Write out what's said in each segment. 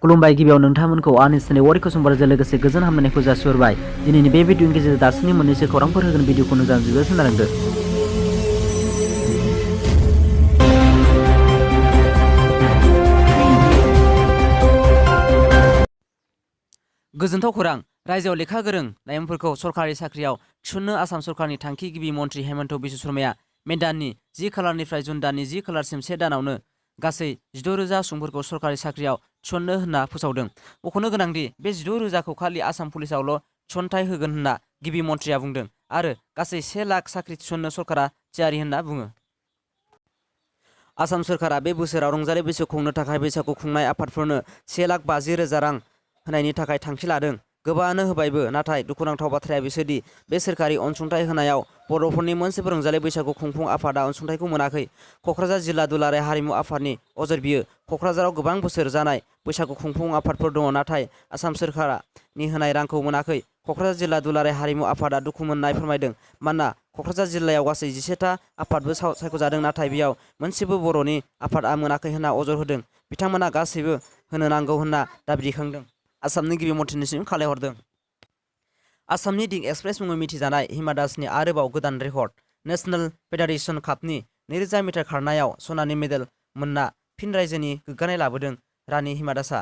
खुलुमबाय गिबियाव नोंथांमोनखौ आंनि चेनेल वारिखौ समबारजों लोगोसे गोजोन हामलायनायखौ जासिहरबाय। दिनैनि बे भिडिअनि गेजेरजों दासिमनि मोननैसो खौरांफोर होगोन भिडिअखौ मोजां जोबोद खोनालांदो। गोजोनथाव खौरां रायजोआव लेखा गोरों लाइमोनफोरखौ सरकारि साख्रियाव थिसननो आसाम सरकारनि थांखि गिबि मन्थ्रि हेमन्त बिश्व शर्माया मे दाननि 10 खालारनिफ्राय जुन दाननि 10 खालारसिम से दानावनो गासै 16,000 सुबुंफोरखौ सरकारि साख्रियाव थिसननो होनना फोसावदों। मख'नो गोनांदि बे 16,000खौ खालि आसाम पुलिसावल' थिसनथाइ होगोन होनना गिबि मन्थ्रिया बुंदों आरो गासै 1 लाख साख्रि थिसननो सरकारा थियारि होनना बुङो। आसाम सरकारा बे बोसोराव रंजालि बैसागु खुंनो थाखाय बैसागु खुंनाय आफादफोरनो 1,50,000 रां होनायनि थाखाय थांखि लादों। गोबाङानो होबायबो, नाथाय दुखुनांथाव बाथ्राया बिसोरदि बे सोरखारि अनसुंथाइ होनायाव बर'फोरनि मोनसेबो रंजालि बैसागु खुंफुं आफादा अनसुंथाइखौ मोनाखै। क'क्राझार जिल्ला दुलाराय हारिमु आफादनि अजद बियो क'क्राझाराव गोबां बोसोर जानाय बैसागु खुंफुं आफादफोर दङ, नाथाय आसाम सोरखारनि होनाय रांखौ मोनाखै। क'क्राझार जिल्ला दुलाराय हारिमु आफादा दुखु मोननाय फोरमायदों, मानोना क'क्राझार जिल्लायाव गासै 11टा आफादबो सायख'जादों, नाथाय बेयाव मोनसेबो बर'नि आफादआ मोनाखै होनना अजद होदों। बिथांमोना गासैबो होनो नांगौ होनना दाबि दैखांदों। आसामनि गिबि मन्थ्रिनिसिम खावलायहरदों। आसामनि दिं एक्सप्रेस मुङै मिथिजानाय हिमा दासनि आरोबाव गोदान रेकर्ड। नेशनेल फेडारेशन कापनि 2000 मिटार खारनायाव सनानि मेडेल मोनना फिन रायजोनि गोग्गानाय लाबोदों रानि हिमा दासआ।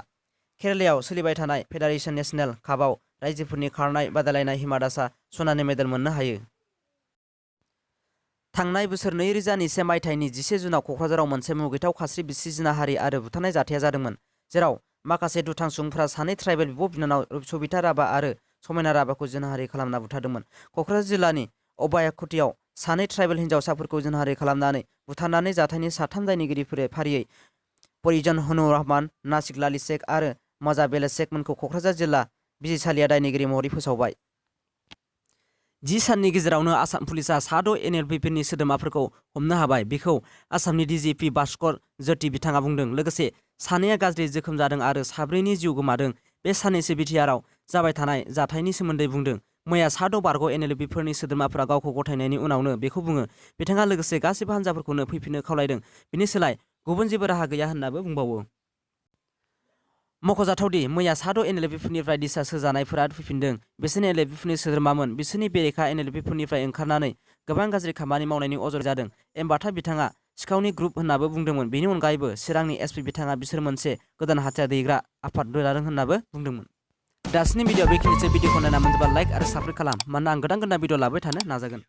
केरालायाव सोलिबाय थानाय फेडारेशन नेशनेल कापआव रायजोफोरनि खारनाय बादायलायनाय हिमा दासआ सनानि मेडेल मोननो हायो। थांनाय बोसोर 2001 मायथाइनि 11 जुनाव क'क्राझाराव मोनसे मुगैथाव खास्रि बिस्रि जिनाहारि आरो बुथारनाय जाथाया जादोंमोन, जेराव माखासे दुथां सुबुंफोरा सानै ट्राइबेल बिब' बिनानाव सबिता राभा आरो समायना राभाखौ जिनाहारि खालामना बुथारदोंमोन। क'क्राझार जिल्लानि अबायाकुटियाव सानै ट्राइबेल हिन्जावसाफोरखौ जिनाहारि खालामनानै बुथारनानै जाथायनि 3 दायनिगिरिफोर फारियै परिजन हनुर रहमान, नासिक लाली शेख आरो मजा बेले शेखमोनखौ क'क्राझार जिल्ला बिजिरसालिया दायनिगिरि महरै फोसावबाय। 10 साननि गेजेरावनो आसाम पुलिसआ 6 एनएलपिफोरनि सोद्रोमाफोरखौ हमनो हाबाय। बेखौ आसामनि डिजिपि भास्कर ज्योति बिथाङा बुंदों। लोगोसे सानैया गाज्रि जोखोम जादों आरो 4नि जिउ गोमादों। बे साननैसो बिटिआरआव जाबाय थानाय जाथायनि सोमोन्दै बुंदों। मैया 6 बारग' एनएलपिफोरनि सोद्रोमाफोरा गावखौ गथायनायनि उनावनो बेखौ बुङो। बिथाङा लोगोसे गासिबो हान्जाफोरखौनो फैफिननो खावलायदों। बिनि सोलाय गुबुन जेबो राहा गैया होननाबो बुंबावो। मख'जाथावदि मैया 6 एनएलपिफोरनिफ्राय डिसचार्ज होजानायफोरा फैफिनदों। बिसोर एनएलपिफोरनि सोद्रोमामोन। बिसोरनि बेरेखा एनएलपिफोरनिफ्राय ओंखारनानै गोबां गाज्रि खामानि मावनायनि अजद जादों। एमबाथा बिथाङा सिखावनि ग्रुप होननाबो बुंदोंमोन। बेनि अनगायैबो चिरांनि एसपि बिथाङा बिसोर मोनसे गोदान हाथियार दैग्रा आफाद दादों होननाबो बुंदोंमोन। दासिमनि भिडिअ बेखिनिसै। भिडिअखौ नायना मोनजोबा लाइक आरो साबस्क्राइब खालाम, मानोना आं गोदान भिडिअ लाबोबाय थानो नाजागोन।